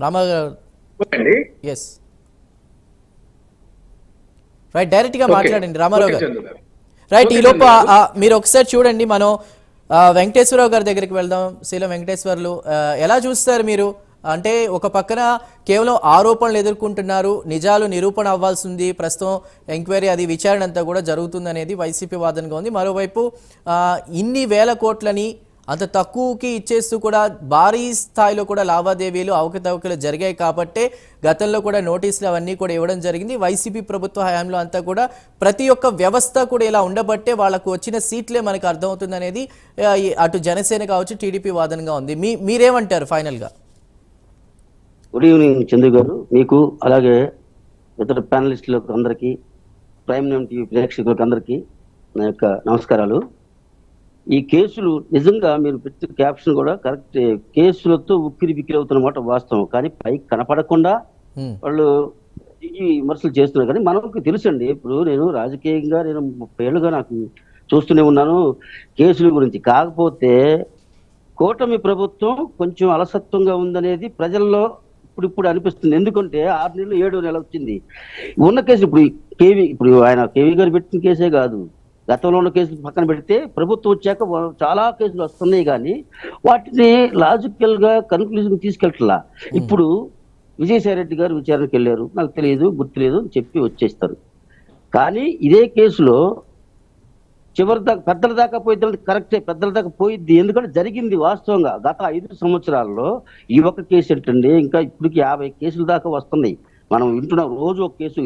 Ramarao ఓకేండి. Yes right, డైరెక్ట్గా మాట్లాడండి రామారావు గారు. చందు గారు. రైట్, ఈ లోపు మీరు ఒకసారి చూడండి, మనం వెంకటేశ్వరరావు గారి దగ్గరికి వెళ్దాం. శీలం వెంకటేశ్వర్లు, ఎలా చూస్తారు మీరు? అంటే ఒక పక్కన కేవలం ఆరోపణలు ఎదుర్కొంటున్నారు, నిజాలు నిరూపణ అవ్వాల్సి ఉంది, ప్రస్తుతం ఎంక్వైరీ అది విచారణ అంతా కూడా జరుగుతుంది అనేది వైసీపీ వాదనగా ఉంది. మరోవైపు ఇన్ని వేల కోట్లని అంత తక్కువకి ఇచ్చేస్తూ కూడా భారీ స్థాయిలో కూడా లావాదేవీలు అవకతవకలు జరిగాయి కాబట్టే గతంలో కూడా నోటీసులు అవన్నీ కూడా ఇవ్వడం జరిగింది. వైసీపీ ప్రభుత్వ హయాంలో అంతా కూడా ప్రతి ఒక్క వ్యవస్థ కూడా ఇలా ఉండబట్టే వాళ్ళకు వచ్చిన సీట్లే మనకు అర్థమవుతుంది అనేది అటు జనసేన కావచ్చు టీడీపీ వాదనగా ఉంది. మీరేమంటారు ఫైనల్గా? గుడ్ ఈవినింగ్ చంద్రు గారు, మీకు అలాగే ఇతర ప్యానలిస్టులకు అందరికీ, ప్రైమ్ నైన్ టీవీ ప్రేక్షకులకు అందరికీ నా యొక్క నమస్కారాలు. ఈ కేసులు నిజంగా మీరు పెట్టిన క్యాప్షన్ కూడా కరెక్ట్, కేసులతో ఉక్కిరి బిక్కిరి అవుతున్నమాట వాస్తవం. కానీ పైకి కనపడకుండా వాళ్ళు ఈ విమర్శలు చేస్తున్నారు. కానీ మనకు తెలుసండి, ఇప్పుడు నేను రాజకీయంగా 30 ఏళ్ళుగా నాకు చూస్తూనే ఉన్నాను కేసుల గురించి. కాకపోతే కూటమి ప్రభుత్వం కొంచెం అలసత్వంగా ఉందనేది ప్రజల్లో ఇప్పుడు అనిపిస్తుంది. ఎందుకంటే 6 నెలలు 7 నెలలు వచ్చింది ఉన్న కేసు. ఇప్పుడు ఆయన కేవీ గారు పెట్టిన కేసే కాదు, గతంలో ఉన్న కేసులు పక్కన పెడితే ప్రభుత్వం వచ్చాక చాలా కేసులు వస్తున్నాయి, కానీ వాటిని లాజికల్ గా కన్క్లూజన్ తీసుకెళ్ళట్లా. ఇప్పుడు విజయసాయి రెడ్డి గారు విచారణకు వెళ్ళారు, నాకు తెలియదు గుర్తులేదు అని చెప్పి వచ్చేస్తారు. కానీ ఇదే కేసులో చివరి దాకా పెద్దల దాకా పోయిద్ది, కరెక్టే, పెద్దల దాకా పోయిద్ది. ఎందుకంటే జరిగింది వాస్తవంగా గత 5 సంవత్సరాల్లో ఈ ఒక్క కేసు ఏంటండి, ఇంకా ఇప్పటికి 50 కేసుల దాకా వస్తున్నాయి. మనం వింటున్నాం రోజు ఒక కేసు,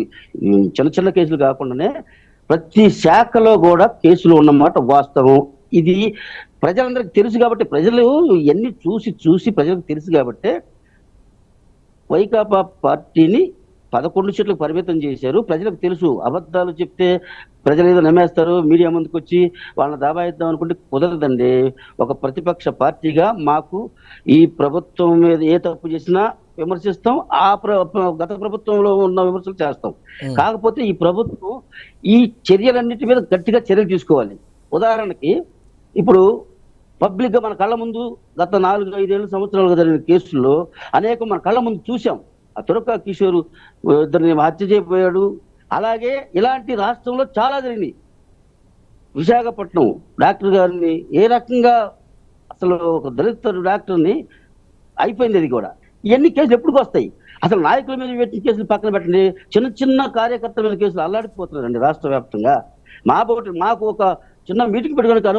చిన్న చిన్న కేసులు కాకుండానే ప్రతి శాఖలో కూడా కేసులు ఉన్నమాట వాస్తవం. ఇది ప్రజలందరికీ తెలుసు కాబట్టి, ప్రజలు ఇవన్నీ చూసి ప్రజలకు తెలుసు కాబట్టి వైకాపా పార్టీని 11 సీట్లకు పరిమితం చేశారు. ప్రజలకు తెలుసు, అబద్ధాలు చెప్తే ప్రజలు ఏదో నమ్మేస్తారు, మీడియా ముందుకు వచ్చి వాళ్ళని దాబాయిద్దాం అనుకుంటే కుదరదండి. ఒక ప్రతిపక్ష పార్టీగా మాకు ఈ ప్రభుత్వం మీద ఏ తప్పు చేసినా విమర్శిస్తాం, గత ప్రభుత్వంలో ఉన్న విమర్శలు చేస్తాం. కాకపోతే ఈ ప్రభుత్వం ఈ చర్యలన్నిటి మీద గట్టిగా చర్యలు తీసుకోవాలి. ఉదాహరణకి ఇప్పుడు పబ్లిక్ గా మన కళ్ళ ముందు గత 4-5 సంవత్సరాలుగా జరిగిన కేసుల్లో అనేక మన కళ్ళ ముందు చూసాం. ఆ తురక కిషోర్ ఇద్దరిని హత్య చేయబోయాడు. అలాగే ఇలాంటి రాష్ట్రంలో చాలా జరిగినాయి. విశాఖపట్నం డాక్టర్ గారిని ఏ రకంగా, అసలు ఒక దళిత డాక్టర్ని అయిపోయింది. అది కూడా ఇవన్నీ కేసులు ఎప్పుడు వస్తాయి? అసలు నాయకుల మీద పెట్టిన కేసులు పక్కన పెట్టండి, చిన్న చిన్న కార్యకర్తల మీద కేసులు అల్లాడిపోతున్నారండి రాష్ట్ర వ్యాప్తంగా. మాకు ఒక చిన్న మీటింగ్ పెట్టుకోవడానికి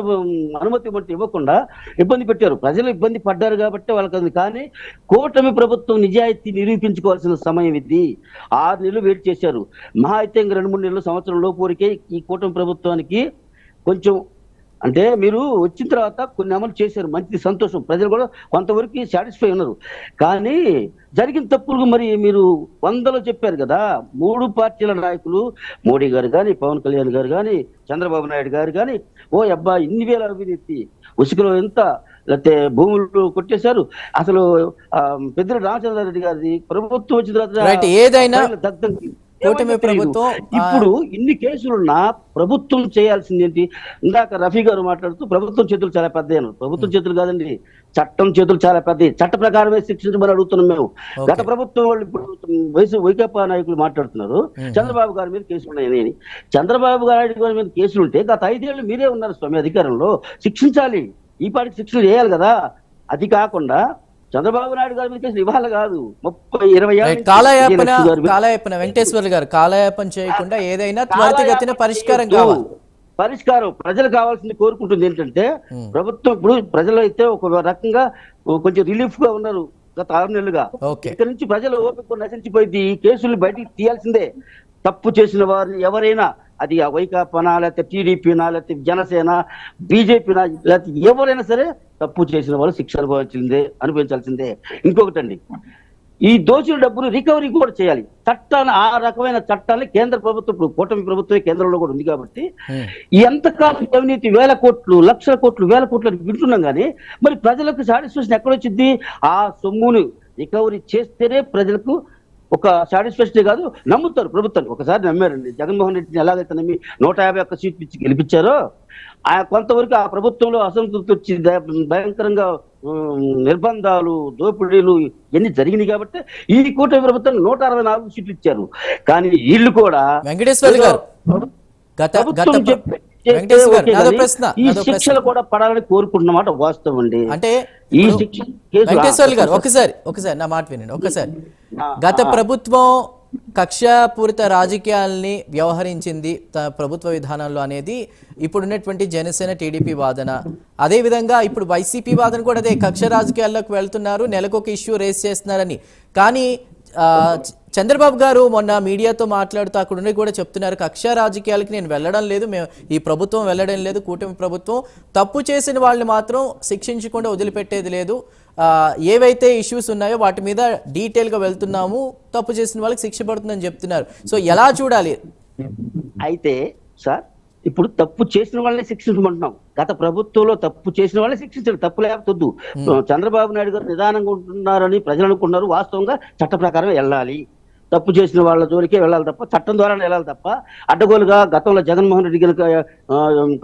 అనుమతి ఇవ్వకుండా ఇబ్బంది పెట్టారు. ప్రజలు ఇబ్బంది పడ్డారు కాబట్టి వాళ్ళకి. కానీ కూటమి ప్రభుత్వం నిజాయితీ నిరూపించుకోవాల్సిన సమయం ఇది. 6 నెలలు వెయిట్ చేశారు. మహా అయితే ఇంక 2-3 నెలలు, సంవత్సరం లోపూరికే ఈ కూటమి ప్రభుత్వానికి కొంచెం, అంటే మీరు వచ్చిన తర్వాత కొన్ని అమలు చేశారు, మంచి సంతోషం, ప్రజలు కూడా కొంతవరకు సాటిస్ఫై ఉన్నారు. కానీ జరిగిన తప్పులకు మరి మీరు 100లో చెప్పారు కదా. 3 పార్టీల నాయకులు, మోడీ గారు కానీ, పవన్ కళ్యాణ్ గారు కానీ, చంద్రబాబు నాయుడు గారు కానీ, ఓ అబ్బా ఇన్ని వేల అవినీతి, ఉసుకలో ఎంత, లేకపోతే భూములు కొట్టేశారు. అసలు పెద్దిరెడ్డి రామచంద్రారెడ్డి గారి ప్రభుత్వం వచ్చిన తర్వాత ఏదైనా కూటమి ప్రభుత్వం ఇప్పుడు ఇన్ని కేసులున్నా ప్రభుత్వం చేయాల్సింది ఏంటి? ఇందాక రఫీ గారు మాట్లాడుతూ ప్రభుత్వం చేతులు చాలా పెద్ద. ప్రభుత్వం చేతులు కాదండి, చట్టం చేతులు చాలా పెద్ద. చట్ట ప్రకారమే శిక్షించమని అడుగుతున్నాం మేము. గత ప్రభుత్వం వాళ్ళు ఇప్పుడు వైకాపా నాయకులు మాట్లాడుతున్నారు చంద్రబాబు గారి మీద కేసులు ఉన్నాయని. చంద్రబాబు గారి మీద కేసులుంటే గత 5 ఏళ్ళు మీరే ఉన్నారు స్వామి అధికారంలో, శిక్షించాలి. ఈ పాటికి శిక్షలు చేయాలి కదా. అది కాకుండా చంద్రబాబు నాయుడు గారి మీద కేసులు ఇవ్వాలి కాదు, 30-20 కాలయాపన వెంకటేశ్వర గారు కాలయాపన చేయకుండా ఏదైనా త్వరితగతిన పరిష్కారం కావాలి. పరిష్కారం ప్రజలు కావాల్సింది కోరుకుంటుంది ఏంటంటే, ప్రభుత్వం ఇప్పుడు ప్రజలు అయితే ఒక రకంగా కొంచెం రిలీఫ్ గా ఉన్నారు గత 6 నెలలుగా. ఇక్కడ నుంచి ప్రజలు ఓపిక నశించిపోయింది. ఈ కేసులు బయటికి తీయాల్సిందే. తప్పు చేసిన వారిని ఎవరైనా, అది వైకాపానా, లేకపోతే టీడీపీనా, లేకపోతే జనసేన, బీజేపీనా, లేకపోతే ఎవరైనా సరే తప్పు చేసిన వాళ్ళు శిక్ష అనుభవించాల్సిందే. ఇంకొకటండి, ఈ దోచుల డబ్బులు రికవరీ కూడా చేయాలి. చట్టాన్ని, ఆ రకమైన చట్టాన్ని కేంద్ర ప్రభుత్వం, ఇప్పుడు కూటమి ప్రభుత్వమే కేంద్రంలో కూడా ఉంది కాబట్టి, ఎంతకాలం అవినీతి, వేల కోట్లు, లక్షల కోట్లు, వేల కోట్లు అని వింటున్నాం. కానీ మరి ప్రజలకు సాటిస్ఫాక్షన్ ఎక్కడొచ్చింది? ఆ సొమ్మును రికవరీ చేస్తేనే ప్రజలకు ఒక సాటిస్ఫాక్షన్ కాదు, నమ్ముతారు ప్రభుత్వాన్ని. ఒకసారి నమ్మారండి జగన్మోహన్ రెడ్డిని ఎలాగైతే నమ్మి 151 సీట్లు ఇచ్చి గెలిపించారో, కొంతవరకు ఆ ప్రభుత్వంలో అసంతృప్తి వచ్చి భయంకరంగా నిర్బంధాలు, దోపిడీలు ఇవన్నీ జరిగినాయి కాబట్టి ఈ కూటమి ప్రభుత్వం 164 సీట్లు ఇచ్చారు. కానీ వీళ్ళు కూడా వెంకటేశ్వర్ గారు ప్రభుత్వం ఈ శిక్షలు కూడా పడాలని కోరుకుంటున్నమాట వాస్తవం అండి. అంటే ఈ శిక్ష వెంకటేశ్వర్ గారు ఒకసారి నా మాట వినండి. ఒకసారి గత ప్రభుత్వం కక్షపూరిత రాజకీయాల్ని వ్యవహరించింది ప్రభుత్వ విధానంలో అనేది ఇప్పుడున్నటువంటి జనసేన టీడీపీ వాదన. అదేవిధంగా ఇప్పుడు వైసీపీ వాదన కూడా అదే, కక్ష రాజకీయాల్లోకి వెళ్తున్నారు, నెలకొక ఇష్యూ రేస్ చేస్తున్నారని. కానీ చంద్రబాబు గారు మొన్న మీడియాతో మాట్లాడుతూ అక్కడ ఉండి కూడా చెప్తున్నారు, కక్ష రాజకీయాలకి నేను వెళ్ళడం లేదు, మేము ఈ ప్రభుత్వం వెళ్ళడం లేదు, కూటమి ప్రభుత్వం తప్పు చేసిన వాళ్ళని మాత్రం శిక్షించకుండా వదిలిపెట్టేది లేదు, ఏవైతే ఇష్యూస్ ఉన్నాయో వాటి మీద డీటెయిల్గా వెళ్తున్నాము, తప్పు చేసిన వాళ్ళకి శిక్ష పడుతుందని చెప్తున్నారు. సో ఎలా చూడాలి? అయితే సార్, ఇప్పుడు తప్పు చేసిన వాళ్ళని శిక్షించమంటున్నాం. గత ప్రభుత్వంలో తప్పు చేసిన వాళ్ళని శిక్షించారు, తప్పు లేకపోద్దు. చంద్రబాబు నాయుడు గారు నిదానంగా ఉంటున్నారని ప్రజలు అనుకున్నారు. వాస్తవంగా చట్ట ప్రకారం వెళ్ళాలి, తప్పు చేసిన వాళ్ళ జోలికే వెళ్ళాలి తప్ప, చట్టం ద్వారా వెళ్ళాలి తప్ప, అడ్డగోలుగా గతంలో జగన్మోహన్ రెడ్డి కనుక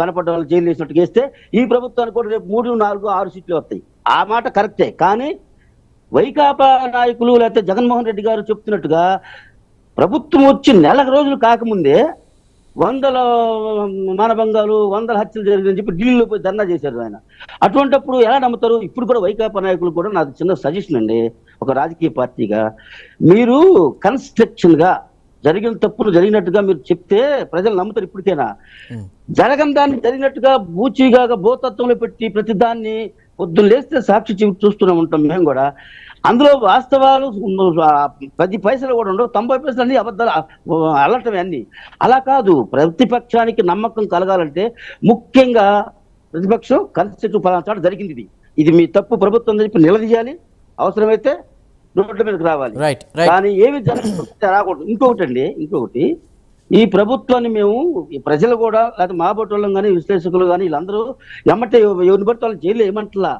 కనపడ్డ వాళ్ళు జైలు వేసినట్టు చేస్తే ఈ ప్రభుత్వానికి కూడా రేపు 3, 4, 6 సీట్లు వస్తాయి. ఆ మాట కరెక్టే. కానీ వైకాపా నాయకులు లేకపోతే జగన్మోహన్ రెడ్డి గారు చెప్తున్నట్టుగా ప్రభుత్వం వచ్చి నెల రోజులు కాకముందే 100 మానభంగాలు, 100 హత్యలు జరిగిందని చెప్పి ఢిల్లీలో పోయి ధర్నా చేశారు ఆయన. అటువంటిప్పుడు ఎలా నమ్ముతారు? ఇప్పుడు కూడా వైకాపా నాయకులు కూడా నాకు చిన్న సజెషన్ అండి, ఒక రాజకీయ పార్టీగా మీరు కన్స్ట్రక్షన్ గా జరిగిన తప్పులు జరిగినట్టుగా మీరు చెప్తే ప్రజలు నమ్ముతారు. ఇప్పటికైనా జరగని దాన్ని జరిగినట్టుగా బూచీగా భూతత్వంలో పెట్టి ప్రతి దాన్ని పొద్దున్న లేస్తే సాక్షి చూస్తూనే ఉంటాం మేము కూడా. అందులో వాస్తవాలు 10 పైసలు కూడా ఉండవు, 90 పైసలు అన్ని అబద్ధాలు అల్లటమే అన్ని. అలా కాదు, ప్రతిపక్షానికి నమ్మకం కలగాలంటే ముఖ్యంగా ప్రతిపక్షం కన్స్ట్రక్టివ్ ఫలానా చోట జరిగింది, ఇది మీ తప్పు ప్రభుత్వం అని చెప్పి నిలదీయాలి, అవసరమైతే రోడ్ల మీదకి రావాలి. కానీ ఏమి జరగకపోతే రాకూడదు. ఇంకొకటి ఈ ప్రభుత్వాన్ని మేము ప్రజలు కూడా, లేకపోతే మా బొట్టోళ్ళం కానీ విశ్లేషకులు కానీ వీళ్ళందరూ ఎమ్మటే ఎవరిని బట్టి వాళ్ళు జైలు ఏమంటలా,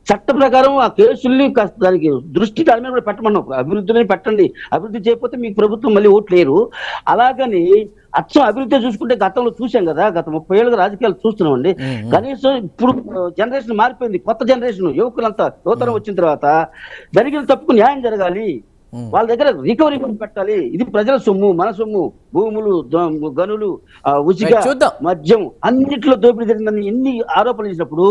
చట్ట ప్రకారం ఆ కేసుల్ని దానికి దృష్టి దాని మీద కూడా పెట్టమన్నాం. అభివృద్ధిని పెట్టండి, అభివృద్ధి చేయకపోతే మీకు ప్రభుత్వం మళ్ళీ ఓట్లు లేరు. అలాగని అచ్చం అభివృద్ధి చూసుకుంటే గతంలో చూసాం కదా, గత 30 ఏళ్ళుగా రాజకీయాలు చూస్తున్నామండి. కనీసం ఇప్పుడు జనరేషన్ మారిపోయింది, కొత్త జనరేషన్ యువకులంతా యువతరం వచ్చిన తర్వాత జరిగిన తప్పుకు న్యాయం జరగాలి, వాళ్ళ దగ్గర రికవరీ పెట్టాలి. ఇది ప్రజల సొమ్ము, మన సొమ్ము, భూములు, గనులు, ఉచిత మద్యం అన్నింటిలో దోపిడీ జరిగిందని ఎన్ని ఆరోపణలు చేసినప్పుడు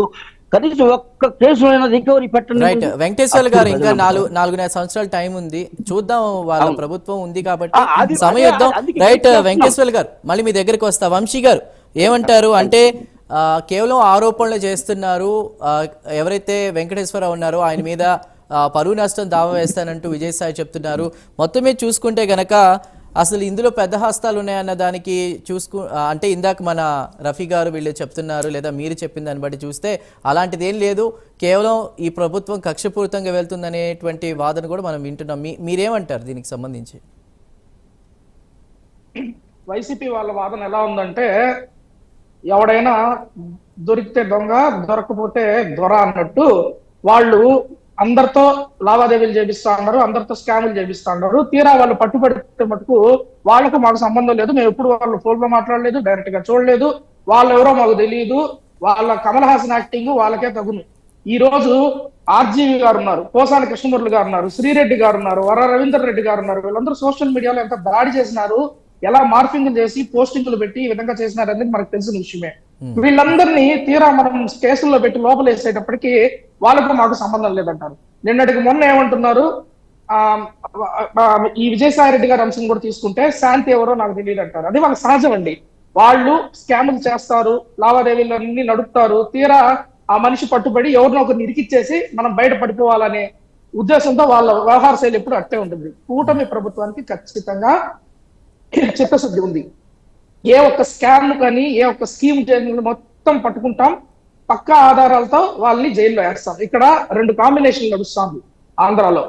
కనీసం ఒక్క కేసులో రికవరీ పెట్టండి. రైట్ వెంకటేశ్వర్ గారు, ఇంకా 4.5 సంవత్సరాల టైం ఉంది, చూద్దాం. వాళ్ళ ప్రభుత్వం ఉంది కాబట్టి సమయం ఇద్దాం. రైట్ వెంకటేశ్వర్ గారు, మళ్ళీ మీ దగ్గరికి వస్తా. వంశీ గారు ఏమంటారు? అంటే కేవలం ఆరోపణలు చేస్తున్నారు, ఎవరైతే వెంకటేశ్వరరావు ఉన్నారో ఆయన మీద పరువు నష్టం దావా వేస్తానంటూ విజయసాయి చెప్తున్నారు. మొత్తం మీద చూసుకుంటే గనక అసలు ఇందులో పెద్ద హస్తాలు ఉన్నాయన్న దానికి అంటే ఇందాక మన రఫీ గారు వీళ్ళు చెప్తున్నారు, లేదా మీరు చెప్పిన దాన్ని బట్టి చూస్తే అలాంటిది ఏం లేదు, కేవలం ఈ ప్రభుత్వం కక్షపూరితంగా వెళ్తుందనేటువంటి వాదన కూడా మనం వింటున్నాం. మీరేమంటారు దీనికి సంబంధించి? వైసీపీ వాళ్ళ వాదన ఎలా ఉందంటే, ఎవడైనా దొరికితే దొంగ, దొరకపోతే దొర అన్నట్టు వాళ్ళు అందరితో లావాదేవీలు చేపిస్తా ఉన్నారు, అందరితో స్కాములు చేపిస్తా ఉన్నారు. తీరా వాళ్ళు పట్టుబడితే మటుకు వాళ్ళకు మాకు సంబంధం లేదు, మేము ఎప్పుడు వాళ్ళు ఫోన్ లో మాట్లాడలేదు, డైరెక్ట్ గా చూడలేదు, వాళ్ళు ఎవరో మాకు తెలియదు, వాళ్ళ కమల్ హాసన్ యాక్టింగ్ వాళ్ళకే తగును. ఈ రోజు ఆర్జీవి గారు ఉన్నారు, పోసాని కృష్ణమూర్తి గారు ఉన్నారు, శ్రీరెడ్డి గారు ఉన్నారు, వర రవీందర్ రెడ్డి గారు ఉన్నారు. వీళ్ళందరూ సోషల్ మీడియాలో ఎంత దాడి చేసినారు, ఎలా మార్ఫింగ్ చేసి పోస్టింగ్లు పెట్టి ఈ విధంగా చేసినారు అనేది మనకు తెలిసిన విషయమే. వీళ్ళందరినీ తీరా మనం కేసుల్లో పెట్టి లోపల వేసేటప్పటికీ వాళ్ళకు మాకు సంబంధం లేదంటారు. నిన్నటికి మొన్న ఏమంటున్నారు, ఈ విజయసాయి రెడ్డి గారి అంశం కూడా తీసుకుంటే శాంతి ఎవరో నాకు తెలియదు అంటారు. అది వాళ్ళకి సహజం అండి. వాళ్ళు స్కాములు చేస్తారు, లావాదేవీలన్నీ నడుపుతారు, తీరా ఆ మనిషి పట్టుబడి ఎవరినో ఒకరిని ఇరికిచ్చేసి మనం బయట పడిపోవాలనే ఉద్దేశంతో వాళ్ళ వ్యవహార శైలి ఎప్పుడు అట్టే ఉంటుంది. కూటమి ప్రభుత్వానికి ఖచ్చితంగా చిత్తశుద్ధి ఉంది. ఏ ఒక్క స్కామ్ కానీ ఏ ఒక్క స్కీమ్ మొత్తం పట్టుకుంటాం, పక్కా ఆధారాలతో వాళ్ళని జైల్లో వేస్తాం. ఇక్కడ 2 కాంబినేషన్లు నడుస్తాం ఆంధ్రాలో.